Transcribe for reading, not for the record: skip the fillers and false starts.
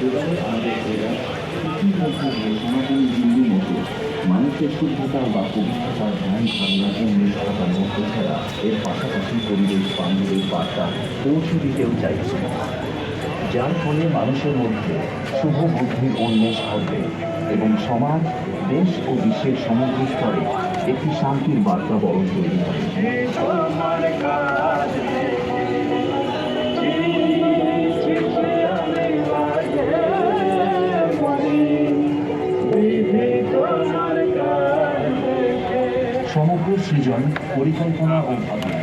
এবারে আমাদের এরা কিছুই বলছে যে সনাতনী হিন্দু মতে মানুষের শুদ্ধতা বা পবিত্রতার ধ্যান ধারণা উন্মেষ ঘটার মধ্যে ছাড়া এর পাশাপাশি পরিবেশ বান্ধবের বার্তা পৌঁছে দিতেও চাইছে, যার ফলে মানুষের মধ্যে শুভ বুদ্ধির উন্মেষ ঘটবে এবং সমাজ, দেশ ও বিশ্বের সমগ্র স্তরে একটি শান্তির বার্তা বরণ তৈরি হবে। সমগ্র সৃজন, পরিকল্পনা ও ভাবনা